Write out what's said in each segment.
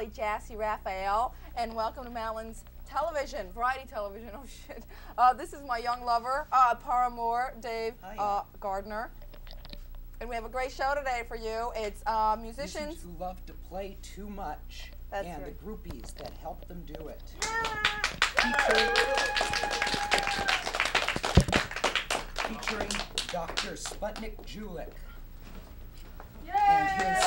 Sally Jesse Raphael, and welcome to Madeleine's television, variety television. Oh shit! This is my young lover, paramour, Dave Gardner, and we have a great show today for you. It's musicians who love to play too much, and right. The groupies that help them do it. Featuring Dr. Sputnik Julik. And his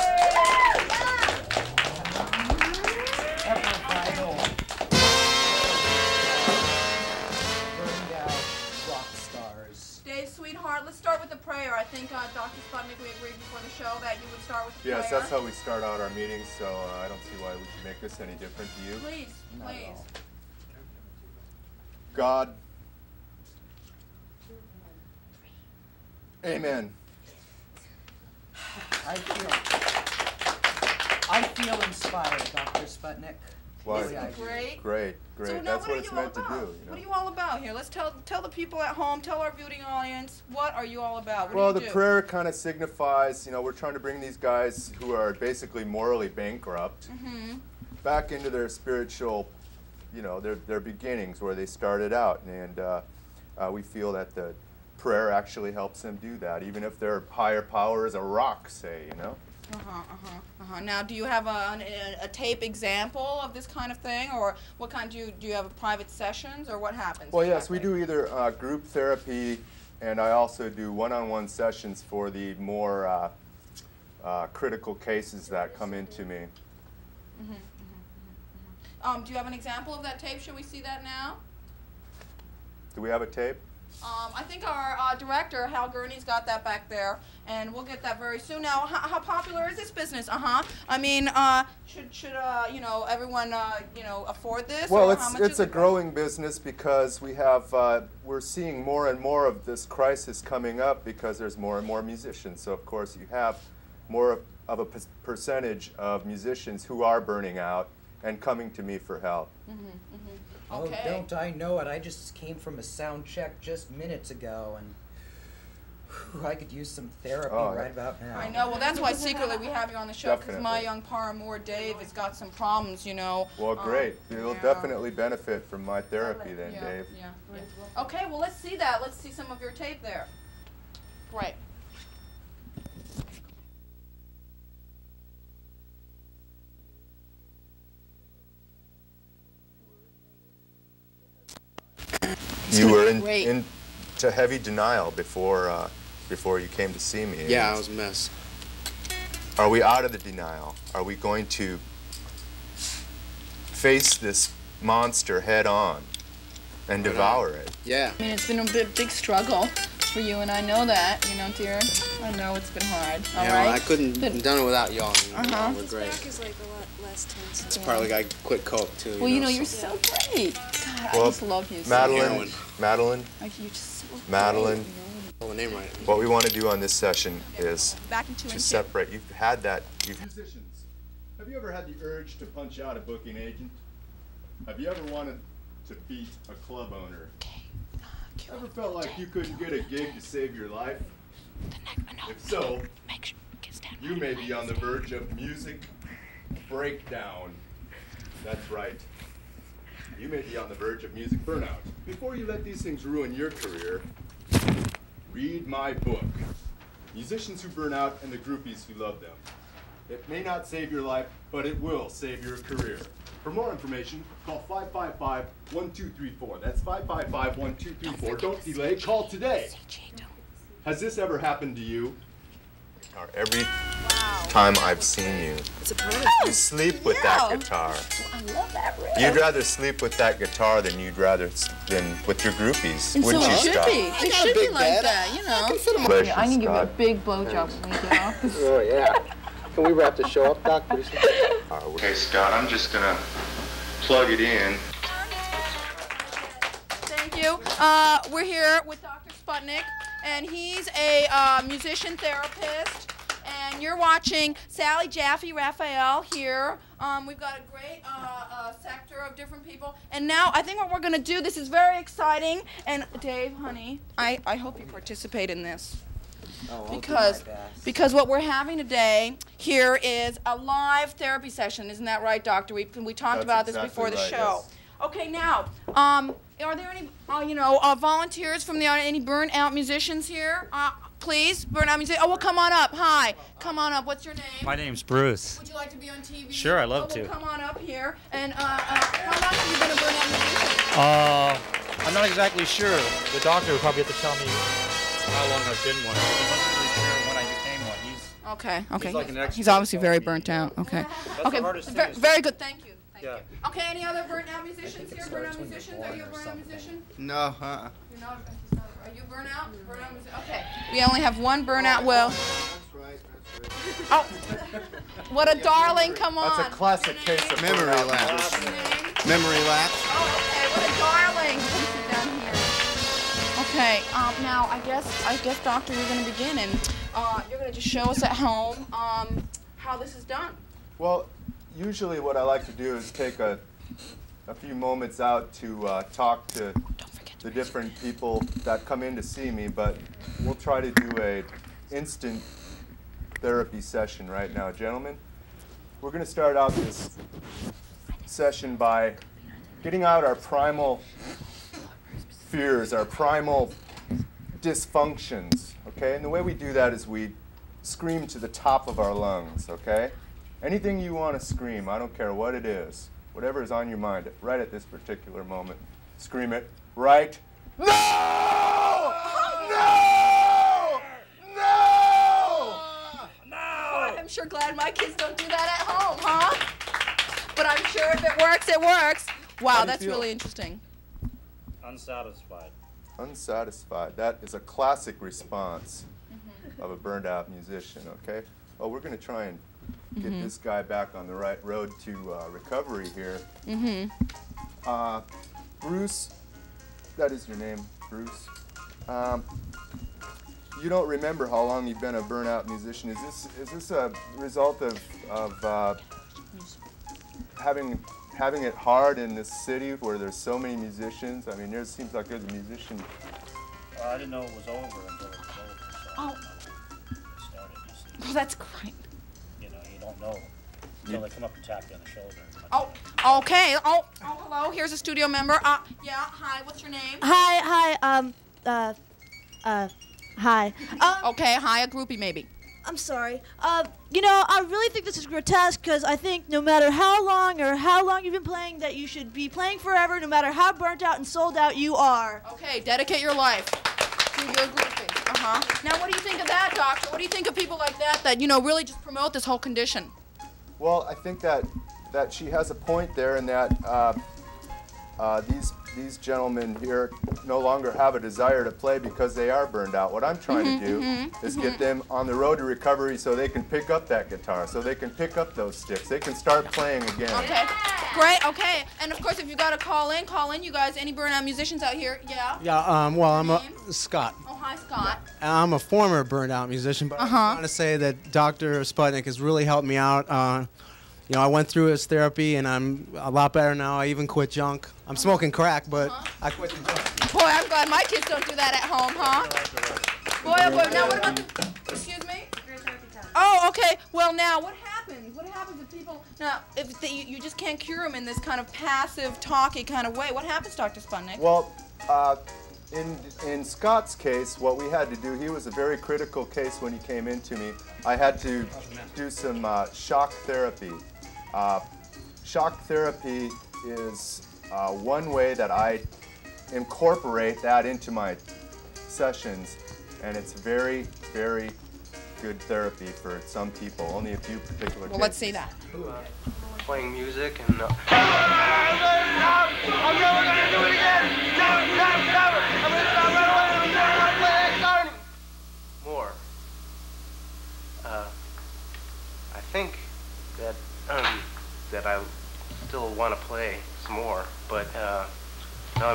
ever vital, burned out rock stars. Dave, sweetheart, let's start with the prayer. I think Dr. Sputnik, we agreed before the show that you would start with the prayer. Yes, that's how we start out our meetings, so I don't see why we should make this any different to you. Please, please. God. Amen. I feel inspired, Dr. Sputnik. Well, Isn't it great? Great. So That's what it's meant to do. You know? What are you all about here? Let's tell the people at home, tell our viewing audience, what are you all about? Well, the prayer kind of signifies, you know, we're trying to bring these guys who are basically morally bankrupt back into their spiritual, you know, their beginnings where they started out, and we feel that the prayer actually helps them do that, even if their higher power is a rock, say, you know. Now, do you have a tape example of this kind of thing, or what kind do you have private sessions, or what happens? Well, yes, we do either group therapy, and I also do one-on-one sessions for the more critical cases that come into me. Do you have an example of that tape? Should we see that now? Do we have a tape? I think our director, Hal Gurney's got that back there, and we'll get that very soon. Now, how popular is this business? I mean, should you know, everyone you know, afford this? Well, or it's a growing business because we have we're seeing more and more of this crisis coming up because there's more and more musicians. So of course you have more of a percentage of musicians who are burning out and coming to me for help. Okay. Oh, don't I know it? I just came from a sound check just minutes ago, and whew, I could use some therapy right about now. I know. Well, that's why secretly we have you on the show, because my young paramour Dave has got some problems, you know. Well, great. You'll definitely benefit from my therapy then, Dave. Yeah. Okay, well, let's see that. Let's see some of your tape there. Great. You were into heavy denial before you came to see me. Yeah, I was a mess. Are we out of the denial? Are we going to face this monster head on and devour it? Yeah. I mean, it's been a big struggle for you, and I know that, you know, dear. I know it's been hard. All right? Well, I couldn't have done it without y'all. We're great. Back is like a lot less tense. It's partly I quit coke too. Well, you know, you're so great. God, Well, I just love you. Madeline. You're just so Madeline. great, you know? Pull the name right. What we want to do on this session is Back in 2 and 2. to separate. You've had that. Musicians, have you ever had the urge to punch out a booking agent? Have you ever wanted to beat a club owner? Ever felt like you couldn't get a gig to save your life? If so, you may be on the verge of music breakdown. That's right. You may be on the verge of music burnout. Before you let these things ruin your career, read my book, Musicians Who Burn Out and the Groupies Who Love Them. It may not save your life, but it will save your career. For more information, call 555-1234. That's 555-1234. Don't delay, call today. Has this ever happened to you? Every time I've seen you, you sleep with that guitar. I love that riff. You'd rather sleep with that guitar than you'd rather than with your groupies, wouldn't you, Scott? It should be like that, you know. I can give you a big blowjob when we get off. Oh yeah. Can we wrap the show up, Doc? Okay, Scott, I'm just gonna plug it in. Thank you. We're here with Dr. Sputnik, and he's a musician therapist. And you're watching Sally Jaffe Raphael here. We've got a great sector of different people. And now I think what we're going to do, this is very exciting. And Dave, honey, I hope you participate in this. Oh, I'll do because my best. because what we're having today here is a live therapy session. Isn't that right, Doctor? We talked That's about this exactly before the right, show. yes. Okay, now, are there any, volunteers from the any burnout musicians here? Please, burnout musicians. Oh, well, come on up. Hi, come on up. What's your name? My name's Bruce. Would you like to be on TV? Sure, I'd love to. Well, come on up here. And how long have you been a burnout musician? I'm not exactly sure. The doctor would probably have to tell me how long I've been one. I'm not really sure when I became one. Okay. He's like an expert He's obviously at very telling me, burnt out. Okay. That's Okay. the hardest thing is- Very good. Thank you. Yeah. Okay. Any other burnout musicians here? Burnout musicians? Are you a burnout musician? No, You're not. Are you burnout? Burnout musician. Okay. We only have one burnout. Well. That's right. Oh. What a darling! Come on. That's a classic Your case of name? Memory burnout lapse. musician. Your name? Memory lapse. Oh, okay. What a darling. Come sit down here. Okay. Now I guess, Doctor, you're going to begin, and you're going to just show us at home how this is done. Well, usually what I like to do is take a few moments out to talk to the different people that come in to see me, but we'll try to do a instant therapy session right now. Gentlemen, we're going to start out this session by getting out our primal fears, our primal dysfunctions, okay? And the way we do that is we scream to the top of our lungs, okay? Anything you want to scream, I don't care what it is, whatever is on your mind right at this particular moment, scream it right now! No! No! Oh, I'm sure glad my kids don't do that at home, huh? But I'm sure if it works, it works. Wow, How do you that's feel? really interesting. Unsatisfied. Unsatisfied. That is a classic response of a burned out musician, okay? Oh, we're going to try and get this guy back on the right road to recovery here. Bruce, that is your name, Bruce. You don't remember how long you've been a burnout musician. Is this a result of having it hard in this city where there's so many musicians? I mean, it seems like there's a musician. I didn't know it was over until it was over. So Oh. it started. You see. Well, that's great. You don't know until they come up and tap you on the shoulder. Oh, okay. Oh, hello. Here's a studio member. Yeah. Hi. What's your name? Hi. Hi. Okay. Hi. A groupie, maybe. I'm sorry. I really think this is grotesque because I think no matter how long you've been playing, that you should be playing forever, no matter how burnt out and sold out you are. Okay. Dedicate your life to your groupie. Now, what do you think of that, Doctor? What do you think of people like that really just promote this whole condition? Well, I think that she has a point there in that these gentlemen here no longer have a desire to play because they are burned out. What I'm trying to do is get them on the road to recovery so they can pick up that guitar, so they can pick up those sticks. They can start playing again. Okay. Great. Okay. And of course, if you got to call in. You guys. Any burnout musicians out here? Yeah. Yeah, well, I'm Name? Scott. Oh, hi, Scott. I'm a former burnout musician, but I want to say that Dr. Sputnik has really helped me out. I went through his therapy, and I'm a lot better now. I even quit junk. I'm smoking crack, but I quit the junk. Boy, I'm glad my kids don't do that at home, huh? Boy, oh boy. Now, what about the... Excuse me? Oh, okay. Well, now, what happens? What happens if people... Now, if you just can't cure them in this kind of passive, talky kind of way, what happens, Dr. Sputnik? Well, in Scott's case, what we had to do, he was a very critical case when he came into me. I had to do some shock therapy. Shock therapy is one way that I incorporate that into my sessions, and it's very, very good therapy for some people, only a few particular Well, let's see that. Playing music and. I'm never gonna do it again! Never! I'm gonna stop right away and I'm never gonna play that More. I think that that I still want to play some more, but no,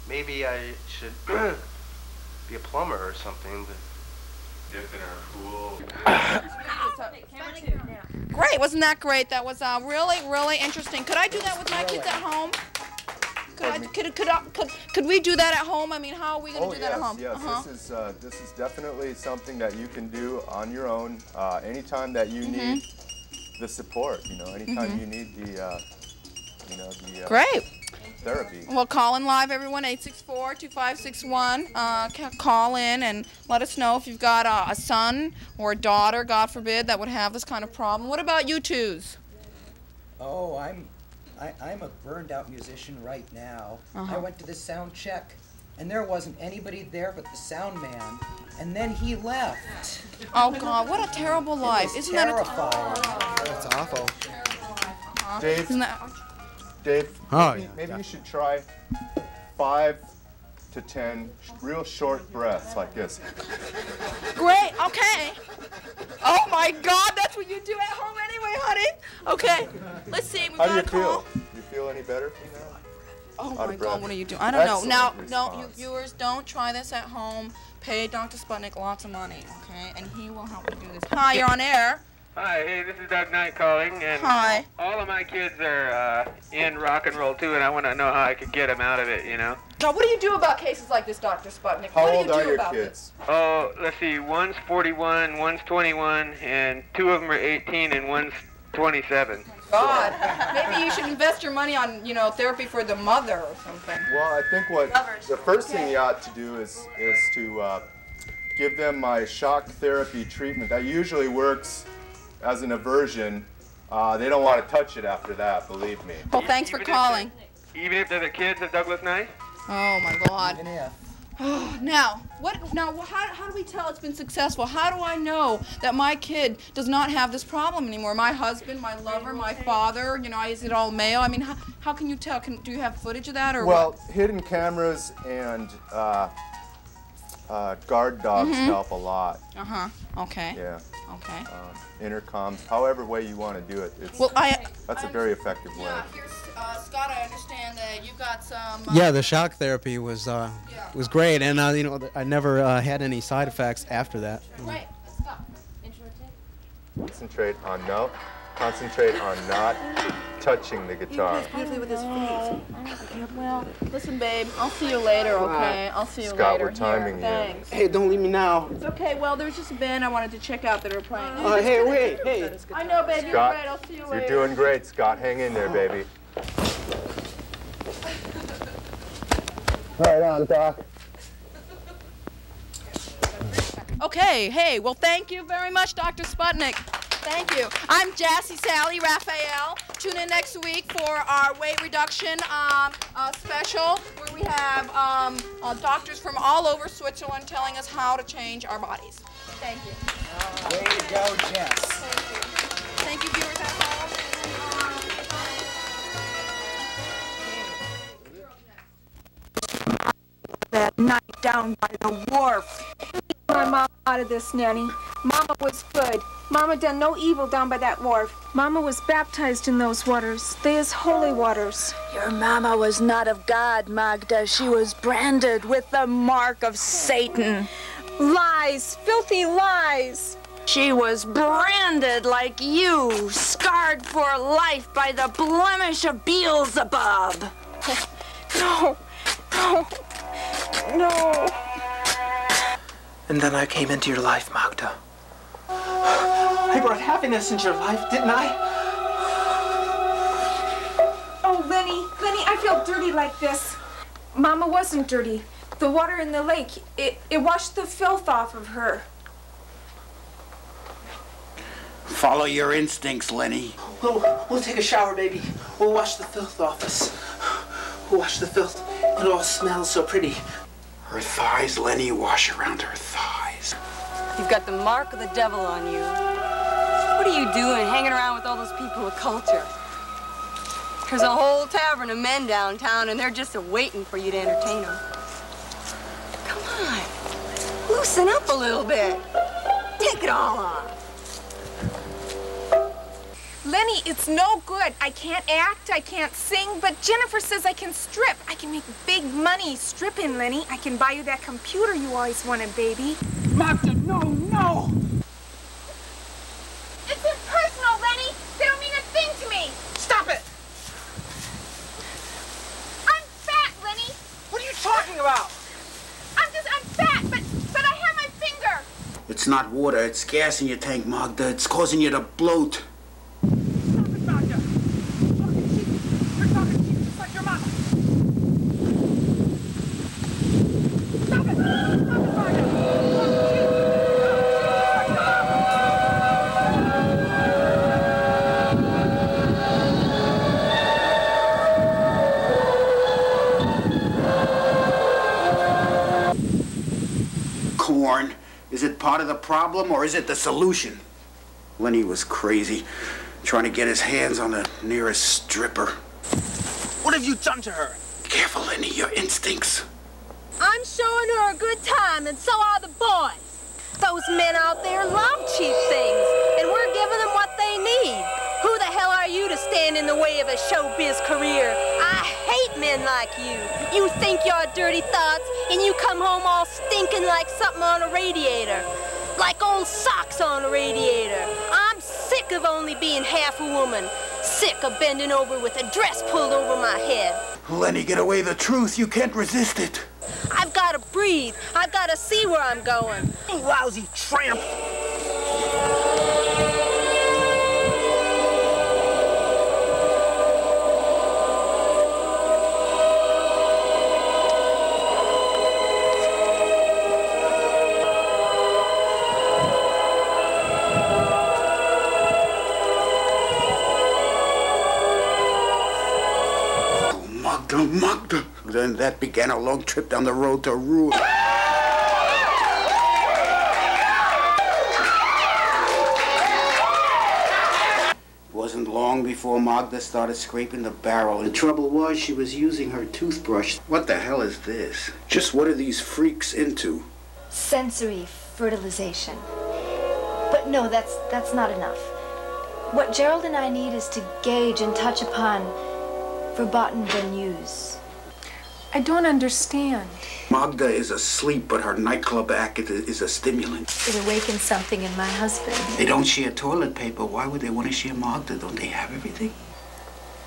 maybe I should be a plumber or something, but Dipping our pool. Great, wasn't that great? That was really, really interesting. Could I do that with my kids at home? Could we do that at home? I mean, how are we going to do that at home? Yes, this is definitely something that you can do on your own. Anytime that you need the support, you know, anytime you need the, Great. Therapy. Well, call in live, everyone, 864-2561. Call in and let us know if you've got a son or a daughter, God forbid, that would have this kind of problem. What about you twos? Oh, I'm a burned out musician right now. I went to the sound check, and there wasn't anybody there but the sound man, and then he left. Oh God, what a terrible life! Isn't terrifying. that That's awful. Dave. Isn't that? Dave, maybe you should try 5 to 10 real short breaths like this. Great. Okay. Oh my God, that's what you do at home anyway, honey. Okay. Let's see. How do you feel? Do you feel any better now? Oh my God, what are you doing? I don't know. Now, no, you viewers, don't try this at home. Pay Dr. Sputnik lots of money, okay? And he will help you do this. Hi, you're on air. Hi, hey, this is Doug Knight calling, and Hi. All of my kids are in rock and roll too, and I want to know how I could get them out of it, you know? Now, what do you do about cases like this, Dr. Sputnik? How what old do you are do your about kids? This? Oh, let's see, one's 41, one's 21, and 2 of them are 18, and one's 27. God, maybe you should invest your money on, you know, therapy for the mother or something. Well, I think the first thing you ought to do is to give them my shock therapy treatment. That usually works as an aversion. They don't want to touch it after that, believe me. Well, thanks for calling. Even if they're the kids of Douglas Knight? Oh my God. Even if. Now, how do we tell it's been successful? How do I know that my kid does not have this problem anymore? My husband, my lover, my father, you know, is it all male? I mean, how can you tell? Do you have footage of that or what? Hidden cameras and guard dogs help a lot. Okay. Yeah. Okay. Intercoms, however way you want to do it. That's a very effective way. Yeah, here's Scott. I understand that you got some. Yeah, the shock therapy was great, and you know, I never had any side effects after that. Right. Let's stop. Concentrate on not touching the guitar. Beautifully with his feet. Well, listen, babe. I'll see you later, okay? I'll see you later. Scott, we're timing you. Thanks. Hey, don't leave me now. It's okay. Well, there's just a band I wanted to check out that are playing. Hey, wait, hey. I know, baby. You're right. I'll see you later. You're doing great, Scott. Hang in there, baby. Right on, Doc. Okay. Hey. Well, thank you very much, Dr. Sputnik. Thank you. I'm Jesse Sally Raphael. Tune in next week for our weight reduction special, where we have doctors from all over Switzerland telling us how to change our bodies. Thank you. Way to go, Jess. Thank you. Thank you, viewers at home. That night down by the wharf. My mom out of this, Nanny. Mama was good. Mama done no evil down by that wharf. Mama was baptized in those waters. They is holy waters. Your mama was not of God, Magda. She was branded with the mark of Satan. Lies, filthy lies. She was branded like you, scarred for life by the blemish of Beelzebub. No, no, no. And then I came into your life, Magda. I brought happiness into your life, didn't I? Oh, Lenny, I feel dirty like this. Mama wasn't dirty. The water in the lake, it washed the filth off of her. Follow your instincts, Lenny. We'll take a shower, baby. We'll wash the filth off us. We'll wash the filth. It all smells so pretty. Her thighs, Lenny, wash around her thighs. You've got the mark of the devil on you. What are you doing hanging around with all those people with culture? There's a whole tavern of men downtown, and they're just waiting for you to entertain them. Come on, loosen up a little bit. Take it all off. Lenny, it's no good. I can't act, I can't sing, but Jennifer says I can strip. I can make big money stripping, Lenny. I can buy you that computer you always wanted, baby. Magda, no, no! It's not water, it's gas in your tank, Magda. It's causing you to bloat. Corn. Is it part of the problem or is it the solution? Lenny was crazy, trying to get his hands on the nearest stripper. What have you done to her? Careful, Lenny, your instincts. I'm showing her a good time, and so are the boys. Those men out there love cheap things, and we're giving them what they need. Who the hell are you to stand in the way of a showbiz career? I hate men like you. You think your dirty thoughts, and you come home all stinking like something on a radiator. Like old socks on a radiator. I'm sick of only being half a woman. Sick of bending over with a dress pulled over my head. Lenny, get away the truth. You can't resist it. I've got to breathe. I've got to see where I'm going. You lousy tramp. Magda. Then that began a long trip down the road to ruin. It wasn't long before Magda started scraping the barrel. The trouble was she was using her toothbrush. What the hell is this? Just what are these freaks into? Sensory fertilization. But no, that's not enough. What Gerald and I need is to gauge and touch upon forgotten venues. I don't understand. Magda is asleep, but her nightclub act is a stimulant. It awakens something in my husband. They don't share toilet paper. Why would they want to share Magda? Don't they have everything?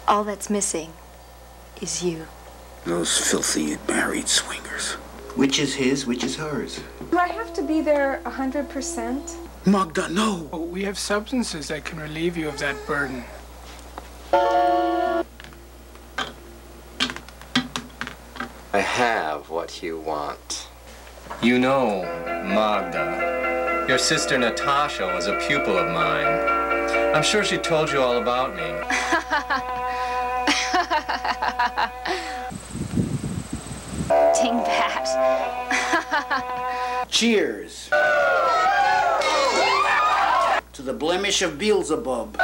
All that's missing is you. Those filthy married swingers. Which is his, which is hers? Do I have to be there 100%? Magda, no! Oh, we have substances that can relieve you of that burden. I have what you want. You know, Magda, your sister Natasha was a pupil of mine. I'm sure she told you all about me. Dingbat. Cheers. To the blemish of Beelzebub.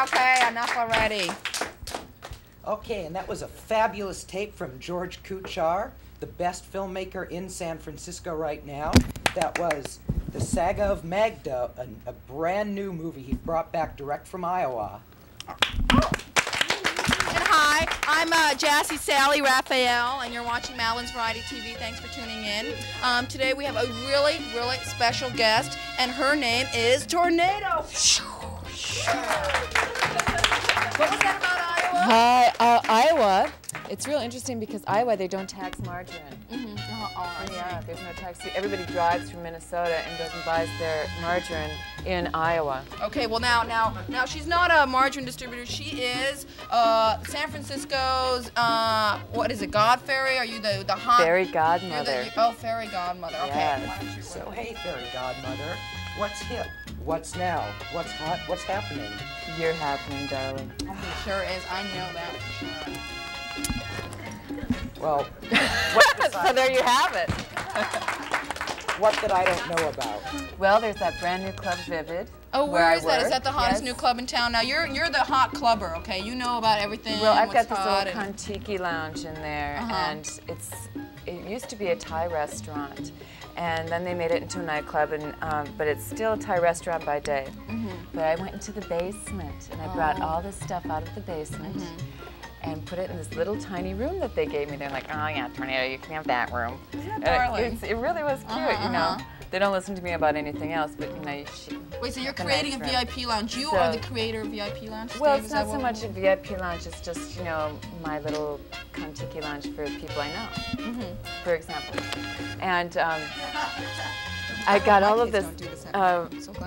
Okay, enough already. Okay, and that was a fabulous tape from George Kuchar, the best filmmaker in San Francisco right now. That was The Saga of Magda, a brand new movie he brought back direct from Iowa. And hi, I'm Jesse Sally Raphael, and you're watching Madeleine's Variety TV. Thanks for tuning in. Today we have a really, really special guest, and her name is Tornado. What was that about Iowa? Hi, Iowa. It's real interesting because Iowa, they don't tax margarine. Yeah, there's no tax. Everybody drives from Minnesota and goes and buys their margarine in Iowa. Okay, well now she's not a margarine distributor. She is San Francisco's what is it, God Fairy? Are you the hot fairy godmother? Fairy godmother. Okay. Yes. So hey, fairy godmother, what's hip? What's now? What's hot? What's happening? You're happening, darling. It sure is. I know that for sure. Well, so there you have it. What that I don't know about? Well, there's that brand new club, Vivid. Oh, where is that? Is that the hottest new club in town? Now you're the hot clubber, okay? You know about everything. Well, I've got this little Kontiki lounge in there, and it used to be a Thai restaurant, and then they made it into a nightclub, and but it's still a Thai restaurant by day. But I went into the basement, and I brought all this stuff out of the basement. And put it in this little tiny room that they gave me. They're like, oh yeah, Tornado, you can have that room. Isn't that darling? It really was cute, you know. They don't listen to me about anything else, but you know, Wait, so you're at the creating a nice room. VIP lounge. You So- are the creator of VIP lounge? Well, Dave? it's Is that not so what- much a VIP lounge. It's just, you know, my little Kontiki lounge for people I know, for example. And I got all of this.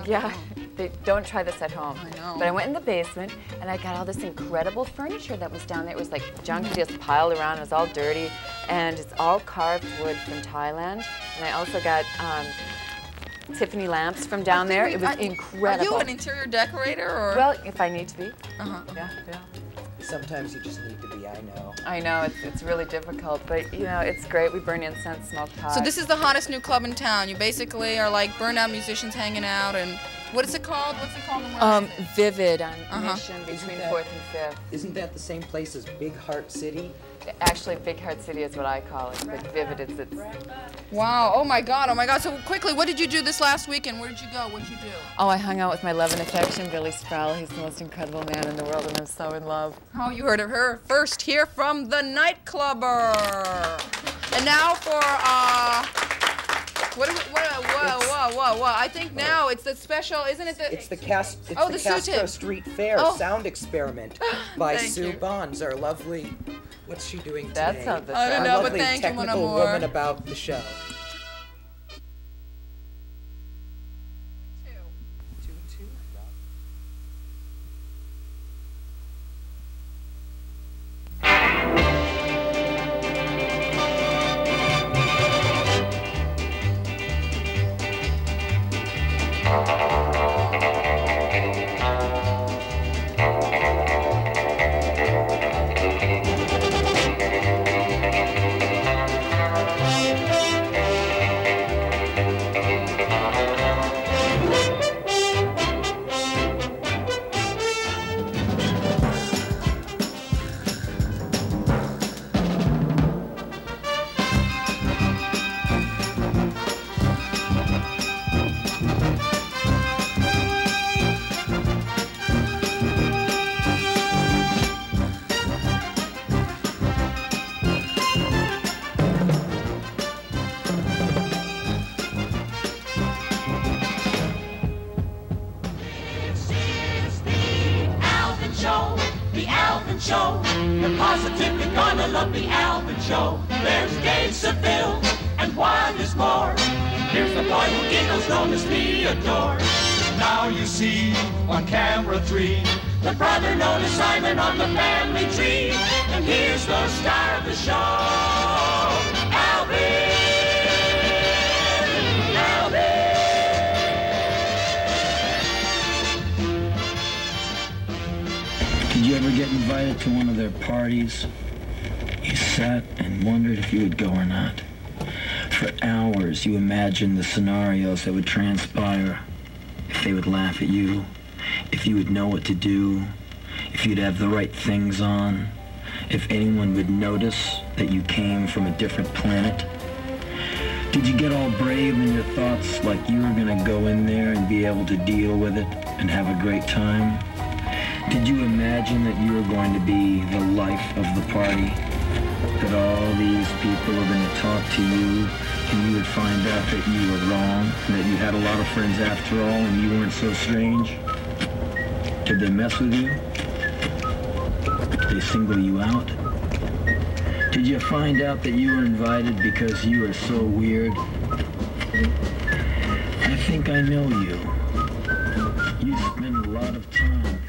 Yeah, they don't try this at home. I know. But I went in the basement and I got all this incredible furniture that was down there. It was like junky, just piled around. It was all dirty, and it's all carved wood from Thailand. And I also got Tiffany lamps from down there. It was incredible. Are you an interior decorator, or? Well, if I need to be. Yeah. Sometimes you just need to be, I know. I know, it's really difficult, but you know, it's great. We burn incense, smoke pot. So this is the hottest new club in town. You basically are like Burnout musicians hanging out, and what is it called? What's it called? And where is it? Vivid on Mission between 4th and 5th. Isn't that the same place as Big Heart City? Actually, Big Heart City is what I call it, but Vivid is its. Wow, oh my God. So quickly, what did you do this last weekend? Where did you go? What did you do? Oh, I hung out with my love and affection, Billy Sproul. He's the most incredible man in the world, and I'm so in love. Oh, you heard of her first here from the Nightclubber. And now for, what? I think now it's the special, isn't it? It's the Castro Suited. Street Fair sound experiment by Thank Sue you. Bahns, our lovely, what's she doing today? That sounds I don't know, Our but lovely thank you, technical Mon Amour. woman about the show. Show. You're positively gonna love the Alvin Show. There's Dave Seville and what is more. Here's the boy who giggles, known as Theodore. Now you see on camera 3 the brother known as Simon on the family tree. And here's the star of the show, Alvin. Did you ever get invited to one of their parties? You sat and wondered if you would go or not. For hours you imagined the scenarios that would transpire, if they would laugh at you, if you would know what to do, if you'd have the right things on, if anyone would notice that you came from a different planet. Did you get all brave in your thoughts like you were gonna go in there and be able to deal with it and have a great time? Did you imagine that you were going to be the life of the party? That all these people were going to talk to you and you would find out that you were wrong, that you had a lot of friends after all and you weren't so strange? Did they mess with you? Did they single you out? Did you find out that you were invited because you were so weird? I think I know you. You spend a lot of time.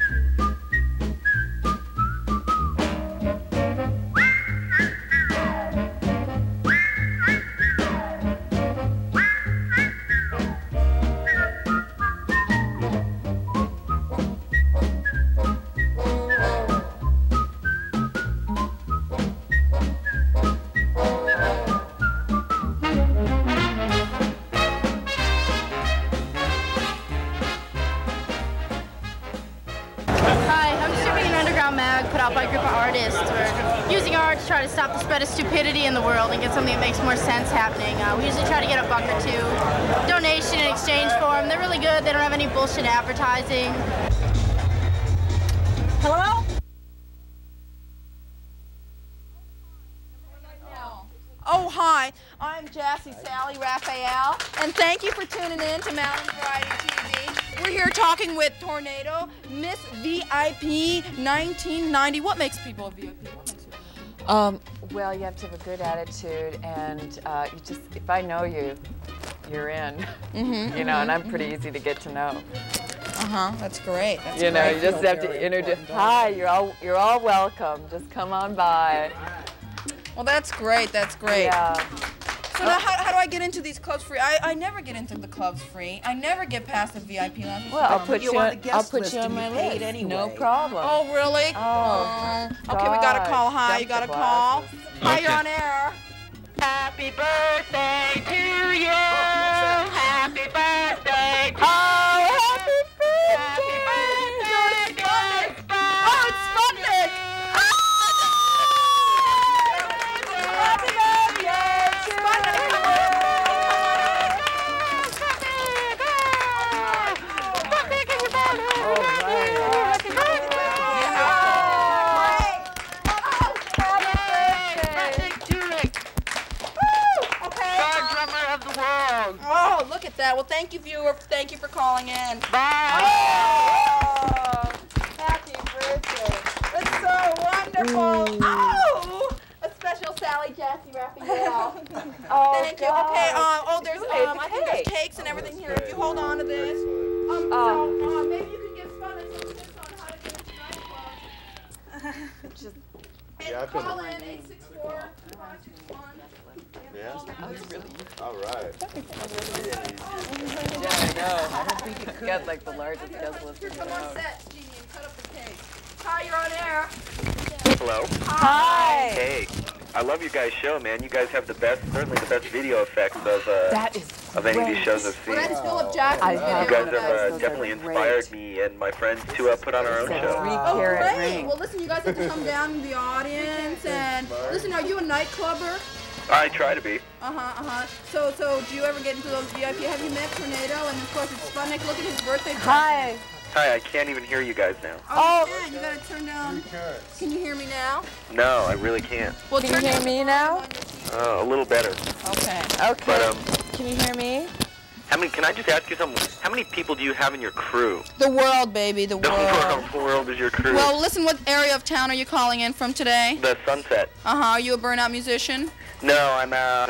By a group of artists. We're using art to try to stop the spread of stupidity in the world and get something that makes more sense happening. We usually try to get a buck or two donation in exchange for them. They're really good. They don't have any bullshit advertising. Hello? Oh, hi. I'm Jesse Sally Raphael, and thank you for tuning in to Mountain Variety TV. We're here talking with Tornado, Miss VIP 1990. What makes people a VIP? What makes you? Well, you have to have a good attitude, and you just, if I know you, you're in. You know, and I'm pretty easy to get to know. That's great. That's you know, great. you just have to introduce. Hi, you're all welcome. Just come on by. Well, that's great. That's great. Yeah. So now, how do I get into these clubs free? I never get into the clubs free. I never get past the VIP lounge. Well, I'll put you on the guest on list my and you paid list. anyway. No problem. Oh, really? Oh. Okay, we got a call. Hi, Dump you got a the call. glasses. Hi, you're on air. Happy birthday to you. Happy birthday to you. Happy birthday. Happy birthday. Oh, it's Sputnik. Oh, look at that. Well, thank you, viewer. Thank you for calling in. Bye. Oh, happy birthday. That's so wonderful. Oh, a special Sally Jesse Raphael. Thank you. Okay, there's, I think there's cakes and everything here. If you hold on to this. Maybe you can give Sputnik some tips on how to get into nightclubs. Call in 864-561. Yeah? Really? All right. Yeah, I know. I don't think it's got like the largest guest list in Come the on house. set, Jeannie, and cut up the cake. Hi, you're on air. Hello. Hi. Hey, I love you guys' show, man. You guys have the best, certainly the best video effects of any of these shows I've seen. Well, that is Philip Jackson's You video. guys have definitely inspired me and my friends to put on our own show. Oh, great. Well, listen, you guys have to come down in the audience. And listen, are you a nightclubber? I try to be. So do you ever get into those VIP? Have you met Tornado? And of course, it's Sputnik. Look at his birthday. Hi. Hi, I can't even hear you guys now. Oh, man, you gotta turn down. Can you hear me now? No, I really can't. Well, can you hear me now? A little better. Okay. Okay. But, can you hear me? can I just ask you something? How many people do you have in your crew? The world, baby, the world. The world is your crew. Well, listen, what area of town are you calling in from today? The Sunset. Are you a Burnout musician? No, I'm at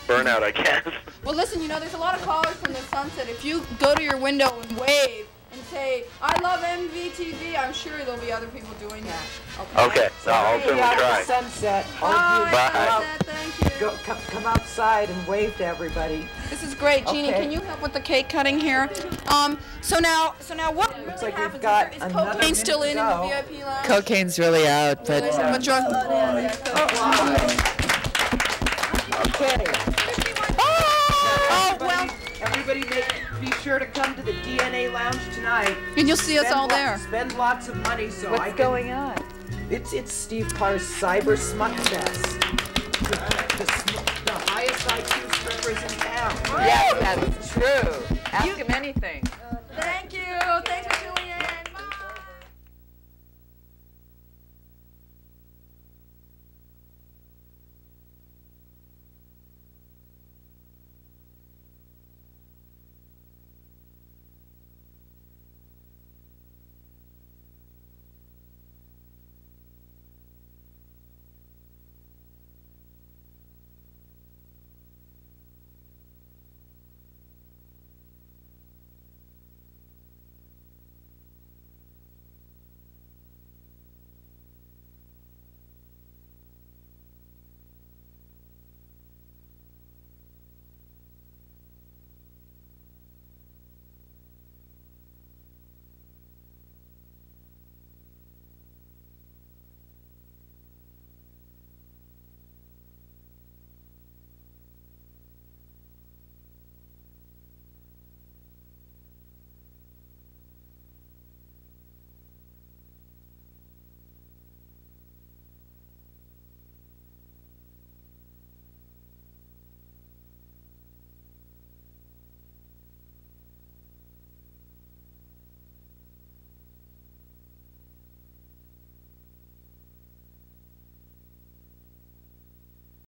Burnout, I guess. Well, listen, you know, there's a lot of callers from the Sunset. If you go to your window and wave and say, I love Mvtv, I'm sure there'll be other people doing that. Okay, no, I'll certainly try. Sunset. Bye. Thank you. Come outside and wave to everybody. This is great, Jeannie. Okay. Can you help with the cake cutting here? So now what Looks really like we've happens got is another cocaine still in minute the to go. VIP lounge? Cocaine's really out, but. What drug? Okay. Oh, well. Everybody be sure to come to the DNA Lounge tonight. And you'll see us all there. Spend lots of money so What's going on? It's Steve Parr's Cyber Smut Fest. The highest IQ strippers in town. Yes, that's true. Ask him anything.